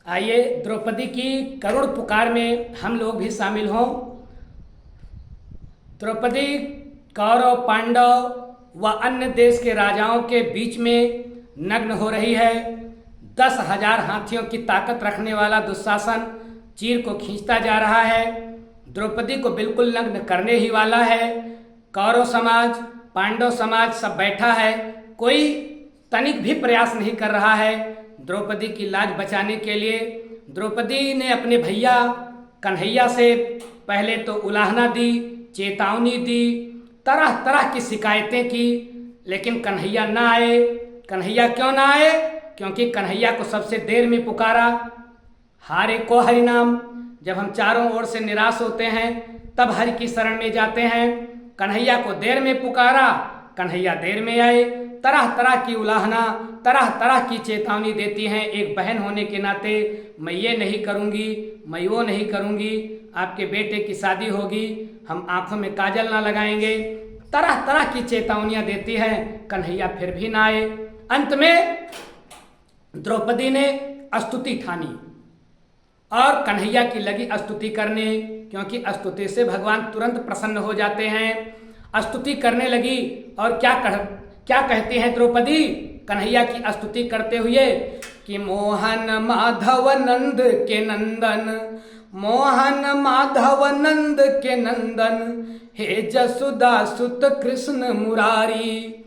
आइए द्रौपदी की करुण पुकार में हम लोग भी शामिल हों। द्रौपदी कौरव पांडव व अन्य देश के राजाओं के बीच में नग्न हो रही है। 10,000 हाथियों की ताकत रखने वाला दुशासन चीर को खींचता जा रहा है। द्रौपदी को बिल्कुल नग्न करने ही वाला है। कौरव समाज, पांडव समाज सब बैठा है, कोई तनिक भी प्रयास नहीं कर रहा है द्रौपदी की लाज बचाने के लिए। द्रौपदी ने अपने भैया कन्हैया से पहले तो उलाहना दी, चेतावनी दी, तरह तरह की शिकायतें की, लेकिन कन्हैया ना आए। कन्हैया क्यों ना आए? क्योंकि कन्हैया को सबसे देर में पुकारा। हारे को हरि नाम। जब हम चारों ओर से निराश होते हैं तब हरि की शरण में जाते हैं। कन्हैया को देर में पुकारा, कन्हैया देर में आए। तरह तरह की उलाहना, तरह तरह की चेतावनी देती हैं एक बहन होने के नाते। मैं ये नहीं करूँगी, मैं वो नहीं करूँगी, आपके बेटे की शादी होगी, हम आंखों में काजल ना लगाएंगे। तरह तरह की चेतावनियां देती है, कन्हैया फिर भी ना आए। अंत में द्रौपदी ने स्तुति ठानी और कन्हैया की लगी स्तुति करने, क्योंकि स्तुति से भगवान तुरंत प्रसन्न हो जाते हैं। स्तुति करने लगी और क्या कहती हैं द्रौपदी कन्हैया की स्तुति करते हुए कि मोहन माधव नंद के नंदन, मोहन माधव नंद के नंदन, हे जसुदा सुत कृष्ण मुरारी।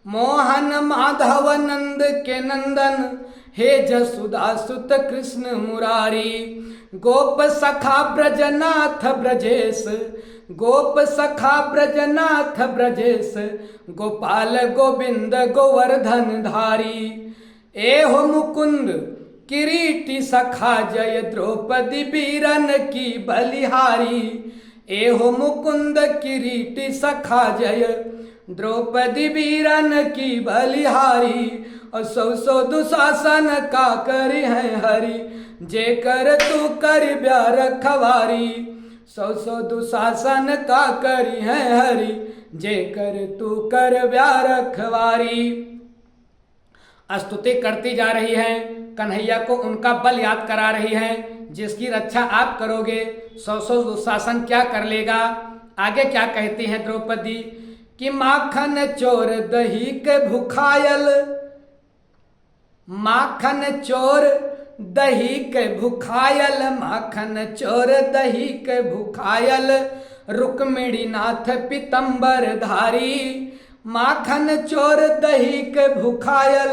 मोहन माधव नंद के नंदन, हे जसुदा सुत कृष्ण मुरारी। गोप सखा ब्रजनाथ ब्रजेश, गोप सखा ब्रजनाथ ब्रजेश, गोपाल गोविंद गोवर्धन धारी। एहो मुकुंद किरीटी सखा जय द्रौपदी बीरन की बलिहारी। एहो मुकुंद किरीटी सखा जय द्रौपदी बीरन की बलिहारी। और सौ दुशासन का करी है हरि, जे कर तू कर ब्यार खवारी। सौ दुशासन का करी है हरि, जे कर तू कर ब्यार खवारी। स्तुति करती जा रही है, कन्हैया को उनका बल याद करा रही है, जिसकी रक्षा आप करोगे सौ दुशासन क्या कर लेगा। आगे क्या कहती हैं द्रौपदी कि माखन चोर दही के भुखायल, माखन चोर दही के भुखायल, माखन चोर दही के भुखायल, रुक्मिणी नाथ पीतम्बर धारी। माखन चोर दही के भुखायल,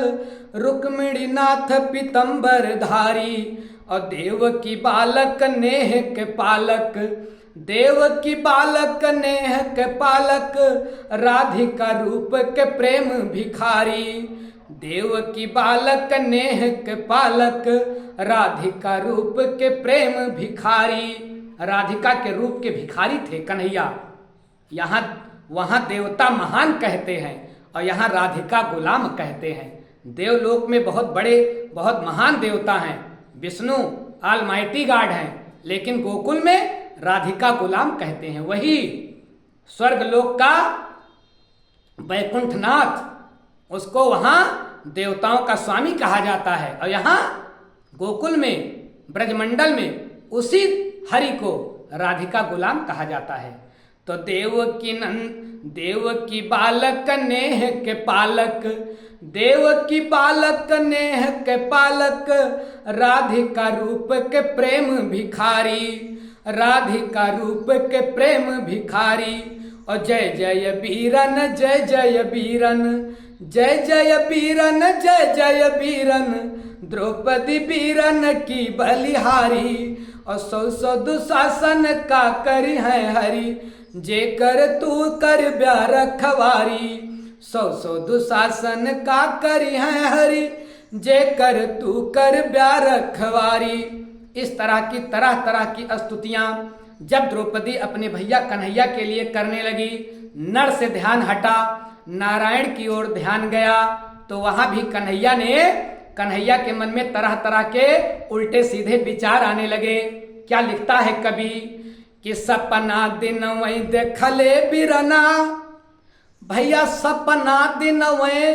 रुक्मिणी नाथ पीतम्बर धारी। और देव की बालक नेह के पालक, देव की बालक नेह के पालक, राधिका रूप के प्रेम भिखारी। देव की बालक नेह के पालक, राधिका रूप के प्रेम भिखारी। राधिका के रूप के भिखारी थे कन्हैया। यहाँ वहाँ देवता महान कहते हैं और यहाँ राधिका गुलाम कहते हैं। देवलोक में बहुत बड़े बहुत महान देवता हैं, विष्णु ऑलमाइटी गॉड हैं, लेकिन गोकुल में राधिका गुलाम कहते हैं। वही स्वर्गलोक का वैकुंठनाथ, उसको वहां देवताओं का स्वामी कहा जाता है, और यहाँ गोकुल में ब्रजमंडल में उसी हरि को राधिका गुलाम कहा जाता है। तो देव की बालक नेह के पालक, देव की बालक नेह के पालक, राधिका रूप के प्रेम भिखारी। राधिका रूप के प्रेम भिखारी। और जय जय वीरन, जय जय वीरन, जय जय वीरन, जय जय वीरन, द्रौपदी वीरन की बलिहारी। और सौ दुशासन का करी है हरि, जे कर तू कर ब्यार खवारी। सौ दुशासन का करी है हरि, जे कर तू कर ब्यार खवारी। इस तरह की स्तुतियां जब द्रौपदी अपने भैया कन्हैया के लिए करने लगी, नर से ध्यान हटा, नारायण की ओर ध्यान गया, तो वहां भी कन्हैया के मन में तरह तरह के उल्टे सीधे विचार आने लगे। क्या लिखता है कवि कि सपना दिन वही देखले बिरना, भैया सपना दिन वही,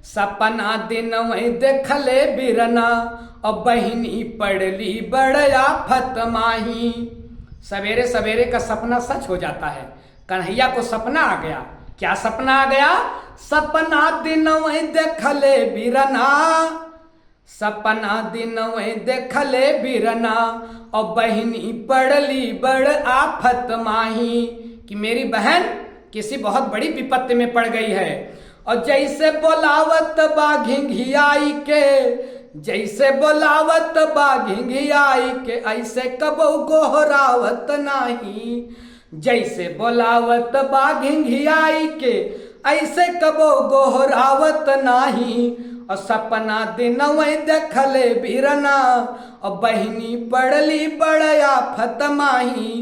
सपना दिन वहीं देखले बिरना और बहिनी पड़ली बड़या फतमाही। सवेरे सवेरे का सपना सच हो जाता है। कन्हैया को सपना आ गया। क्या सपना आ गया? सपना दिन वहीं देखले बिरना, सपना दिन वहीं देखले बिरना और बहिनी पड़ली बड़ आफत माही, कि मेरी बहन किसी बहुत बड़ी विपत्ति में पड़ गई है। और जैसे बोलावत बा घिंघियाई के, जैसे बोलावत बा घिंघियाई के, ऐसे कबो गोहरावत नाही। जैसे बोलावत बा घिंघियाई के, ऐसे कबो गोहरावत नाही। और सपना दिन वहीं देखले बिरना और बहिनी पड़ली बड़या फतमाही।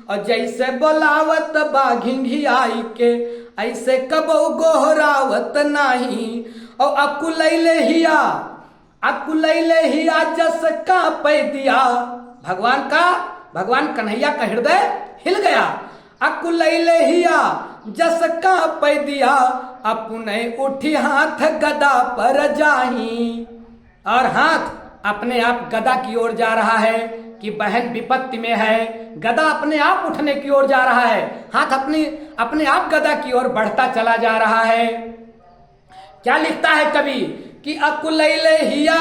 और जैसे बोलावत बा घिंघियाई के, ऐसे कबो गोहरावत नाही। और अकुलैले हिया, अकुलैले हिया जस का पैदिया। भगवान कन्हैया का हृदय हिल गया। अकुलैले हिया जस का पैदिया, अपने उठी हाथ गदा पर जाही। और हाथ अपने आप गदा की ओर जा रहा है कि बहन विपत्ति में है। गदा अपने आप उठने की ओर जा रहा है। हाथ अपने आप गदा की ओर बढ़ता चला जा रहा है। क्या लिखता है कवि कि अकुलैले हिया,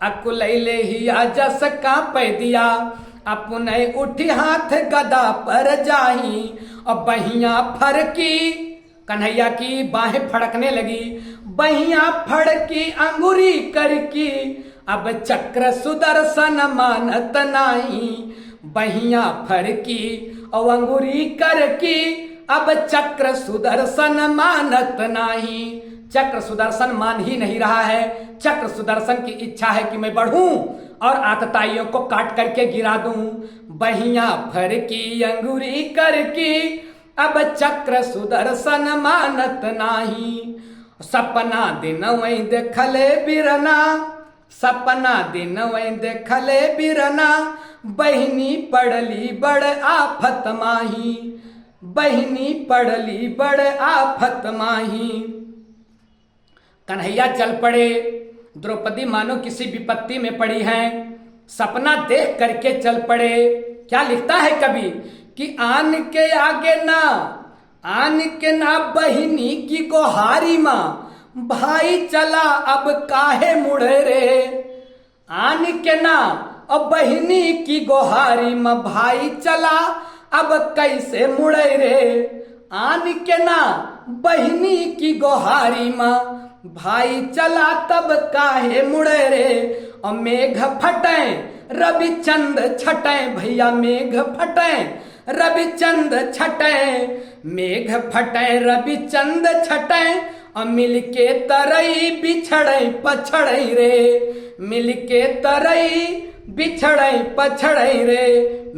अकुलैले हिया जस का पैदिया, अपने उठी हाथ गदा पर जाही। और बहिया फड़की, कन्हैया की बाहें फड़कने लगी। बहिया फड़की अंगुरी करकी, अब चक्र सुदर्शन मानत नाही। बहिया फड़की और अंगुरी करकी, अब चक्र सुदर्शन मानत नाही। चक्र सुदर्शन मान ही नहीं रहा है। चक्र सुदर्शन की इच्छा है कि मैं बढ़ूं और आतताइयों को काट करके गिरा दूं। बहिया फरकी अंगुरी करकी, अब चक्र सुदर्शन मानत नाही। सपना दिन वहीं देखले बिरना, सपना दिन वहीं देखले बिरना, बहिनी पड़ली बड़ आफत माही। बहिनी पड़ली बड़ आफत माही। कन्हैया चल पड़े। द्रौपदी मानो किसी विपत्ति में पड़ी हैं। सपना देख करके चल पड़े। क्या लिखता है कवि कि आन के आगे ना, आन के ना बहिनी की गोहारी माँ, भाई चला अब काहे मुड़े रे। आन के ना अब बहिनी की गोहारी माँ, भाई चला अब कैसे मुड़े रे। आन के ना बहिनी की गोहारी माँ, भाई चला तब काहे मुड़े रे। और मेघ फटे रविचंद छटे, भैया मेघ फटे रविचंद छटे, मेघ फटे रविचंद छटे। और मिलके तरई बिछड़े पछड़े रे, मिलके तरई बिछड़े पछड़े रे।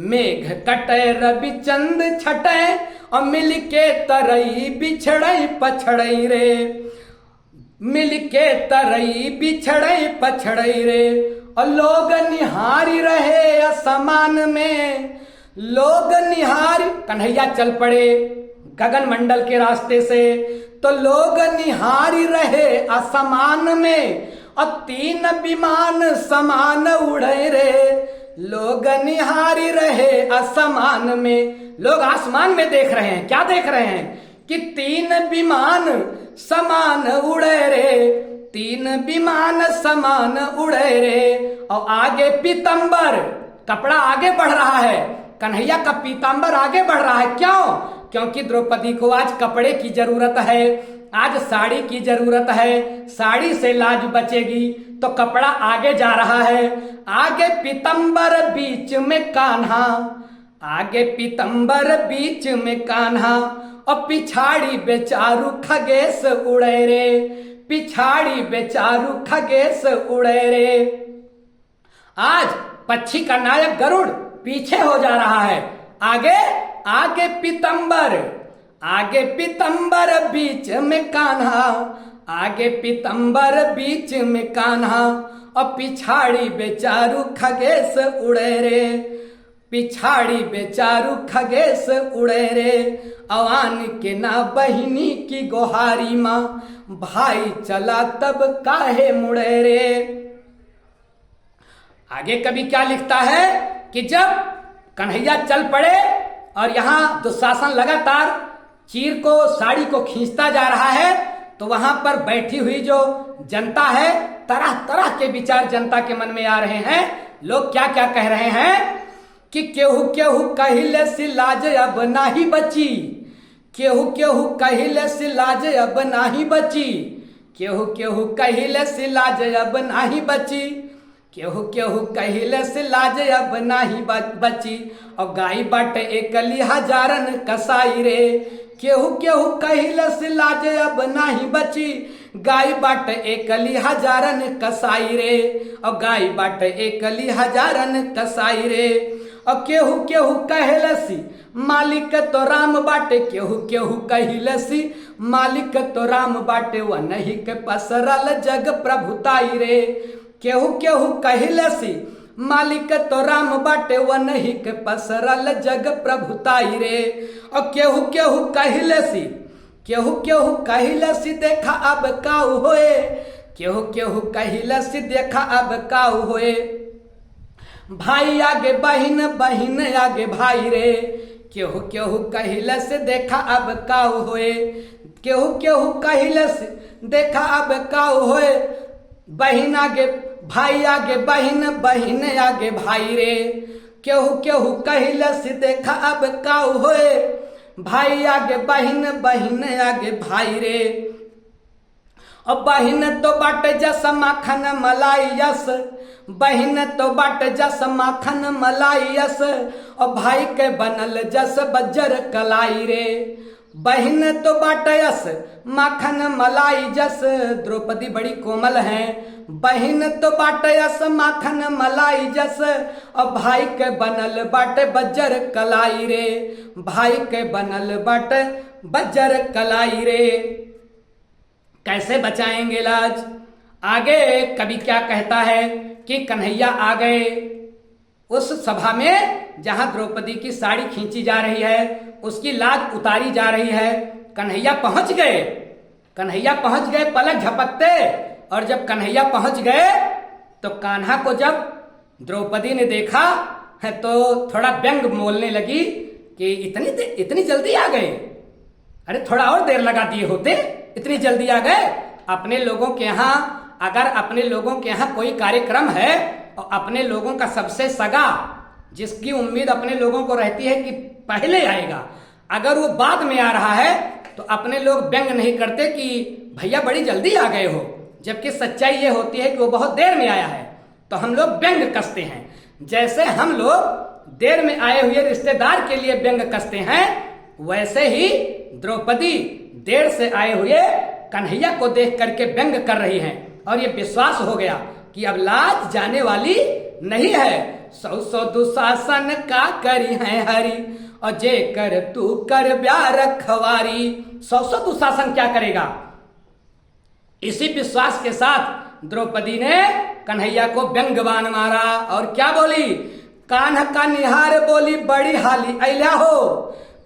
मेघ कटे रविचंद छटे और मिलके तरई बिछड़े पछड़े रे। मिलके तरई बिछड़े पछड़े रे। और लोग निहारी रहे असमान में, लोग निहारी। कन्हैया चल पड़े गगन मंडल के रास्ते से, तो लोग निहारी रहे असमान में। और 3 विमान समान उड़े रे। लोग निहारी रहे असमान में। लोग आसमान में देख रहे हैं। क्या देख रहे हैं कि 3 विमान समान उड़े रे। 3 विमान समान उड़े रे। और आगे पीतंबर, कपड़ा आगे बढ़ रहा है। कन्हैया का पीतांबर आगे बढ़ रहा है। क्यों? क्योंकि द्रौपदी को आज कपड़े की जरूरत है, आज साड़ी की जरूरत है। साड़ी से लाज बचेगी तो कपड़ा आगे जा रहा है। आगे पीतंबर बीच में कान्हा, आगे पीतंबर बीच में कान्हा। और पिछाड़ी बेचारू खगेश उड़े रे, पिछाड़ी बेचारू खगेश उड़े रे। आज पक्षी का नायक गरुड़ पीछे हो जा रहा है। आगे आगे पीतंबर, आगे पीतंबर बीच में कान्हा, आगे पीतंबर बीच में कान्हा। और पिछाड़ी बेचारू खगेश उड़े रे। पिछाड़ी बेचारू खगेश उड़े रे, अवान के ना बहिनी की गोहारी माँ, भाई चला तब काहे मुड़े रे। आगे कवि क्या लिखता है कि जब कन्हैया चल पड़े और यहां दुशासन लगातार चीर को साड़ी को खींचता जा रहा है, तो वहां पर बैठी हुई जो जनता है, तरह तरह के विचार जनता के मन में आ रहे हैं। लोग क्या क्या कह रहे हैं कि केहू केहू कहिले सी लाज अब नाही बची, केहू केहू कहिले सी लाज अब नाही बची, केहू केहू कहिले सी लाज अब नाही बची, केहू केहू कहिले से लाज अब नाही बची, और गाय बाट एकली हजारन कसाई रे, केहू केहू कहिले से लाज अब नाही बची, गाय बाट एकली हजारन कसाई रे, और गाय बाट एकली हजारन कसाई रे, और केहू केहू कहेलसी मालिक तो राम बाटे, केहू केहू कहिलसी मालिक तो राम बाटे, वह नहीं के पसरल जग प्रभुताई रे, केहू केहू कहिलसी मालिक तो राम बाटे, वह नहीं के पसरल जग प्रभुताई रे, और केहू केहू कहिलसी, केहू केहू कहिलसी देखा अब काऊ होए, केहू केहू कहिलसी देखा अब काऊ होए, भाई आगे बहिन बहिन आगे भाई रे, केहू केहू कहिलसी देखा अब काऊ होए, केहू केहू कहिलसी देखा अब काऊ होए, बहिन आगे भाई आगे बहिन बहिन आगे भाई रे, केहू केहू कहिलसी देखा अब काऊ होए, भाई आगे बहिन बहिन आगे भाई रे, और बहिन तो बाट जस माखन मलाई यस, बहिन तो बाट जस माखन मलाई यस, और भाई के बनल जस बज्जर कलाई रे, बहिन तो बाट यस माखन मलाई जस, द्रौपदी बड़ी कोमल है, बहिन तो बाट यस माखन मलाई जस, और भाई के बनल बाटे बज्जर कलाई रे, भाई के बनल बाटे बज्जर कलाई रे। कैसे बचाएंगे लाज? आगे कवि क्या कहता है कि कन्हैया आ गए उस सभा में जहां द्रौपदी की साड़ी खींची जा रही है, उसकी लाज उतारी जा रही है। कन्हैया पहुंच गए, कन्हैया पहुंच गए पलक झपकते, और जब कन्हैया पहुंच गए तो कान्हा को जब द्रौपदी ने देखा है तो थोड़ा व्यंग बोलने लगी कि इतनी जल्दी आ गए, अरे थोड़ा और देर लगा दिए होते, इतनी जल्दी आ गए। अपने लोगों के यहाँ, अगर अपने लोगों के यहाँ कोई कार्यक्रम है और अपने लोगों का सबसे सगा, जिसकी उम्मीद अपने लोगों को रहती है कि पहले आएगा, अगर वो बाद में आ रहा है तो अपने लोग व्यंग नहीं करते कि भैया बड़ी जल्दी आ गए हो, जबकि सच्चाई ये होती है कि वो बहुत देर में आया है, तो हम लोग व्यंग कसते हैं। जैसे हम लोग देर में आए हुए रिश्तेदार के लिए व्यंग कसते हैं, वैसे ही द्रौपदी देर से आए हुए कन्हैया को देख करके व्यंग कर रही हैं, और ये विश्वास हो गया कि अब लाज जाने वाली नहीं है। सौ सौ दुशासन का करी है हरी, और जे कर तू कर ब्याह रखवारी। सौ सौ दुशासन क्या करेगा? इसी विश्वास के साथ द्रौपदी ने कन्हैया को व्यंगबाण मारा और क्या बोली? कान्हा का निहार बोली बड़ी हाली अइला हो,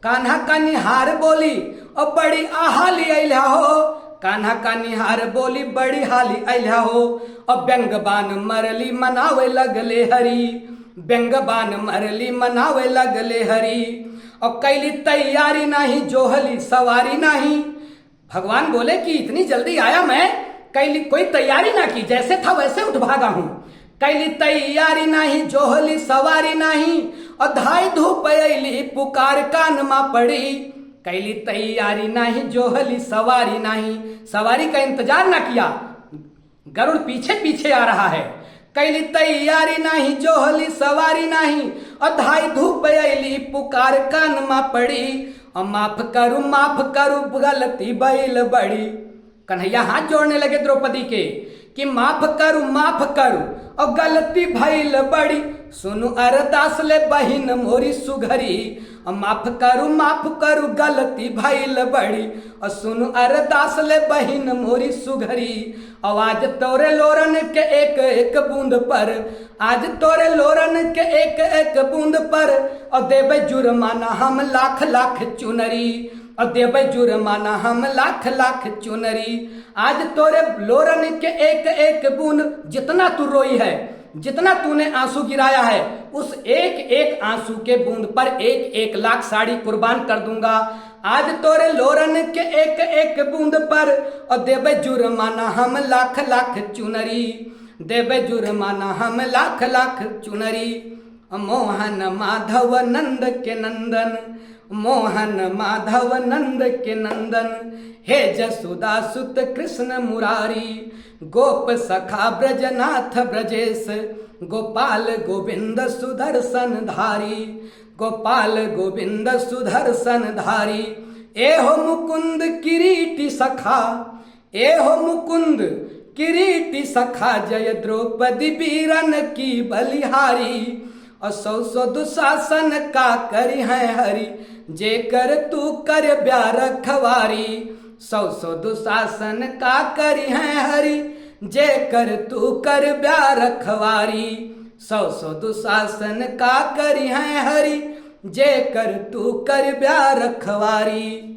कान्हा का निहार बोली और बड़ी आहाली अइला हो, कान्हा का निहार बोली बड़ी हाली अइला हो, और व्यंगबाण मरली मनावे लगले हरी, व्यंगबाण मरली मनावे लगले हरी, और कैली तैयारी नहीं जोहली सवारी नहीं। भगवान बोले कि इतनी जल्दी आया मैं, कैली कोई तैयारी ना की, जैसे था वैसे उठ भागा हूं। कैली तैयारी नहीं जोहली सवारी नहीं, और धाई धूप अली पुकार कान मा पड़ी। कैली तैयारी नहीं जोहली सवारी नहीं, सवारी का इंतजार ना किया, गरुड़ पीछे पीछे आ रहा है। कैली तैयारी नहीं जोहली सवारी नहीं, और धाई धूप अली पुकार कान मा पड़ी। और माफ करू गलती बैल बड़ी। कन्हैया हाथ जोड़ने लगे द्रौपदी के कि माफ करू और गलती भइल बड़ी। सुनु अरदास ले बहिन मोरी सुघरी, माफ करू गलती भइल बड़ी, और सुन अरदास ले बहिन मोरी सुघरी। आवाज तोरे लोरन के एक एक बूंद पर, आज तोरे लोरन के एक एक बूंद पर, और देबे जुर्माना हम लाख लाख चुनरी, और देबे जुर्माना हम लाख लाख चुनरी। आज तोरे लोरन के एक एक बूंद, जितना तू रोई है, जितना तूने आंसू गिराया है, उस एक एक आंसू के बूंद पर एक एक लाख साड़ी कुर्बान कर दूंगा। आज तोरे लोरन के एक एक बूंद पर, और देबे जुर्माना हम लाख लाख चुनरी, देबे जुर्माना हम लाख लाख चुनरी। मोहन माधव नंद के नंदन, मोहन माधव नंद के नंदन, हे जसोदा सुत कृष्ण मुरारी। गोप सखा ब्रजनाथ ब्रजेश, गोपाल गोविंद सुदर्शन धारी, गोपाल गोविंद सुदर्शन धारी। एहो मुकुंद किरीटी सखा, एहो मुकुंद किरीटी सखा, जय द्रौपदी वीरन की बलिहारी। और सौ सौ दुशासन का करी है हरि, जे कर तू कर ब्याह रखवारी। सौ सौ दुशासन का करी है हरि, जे कर तू कर ब्याह रखवारी। सौ सौ दुशासन का करी है हरि, जे कर तू कर ब्याह रखवारी।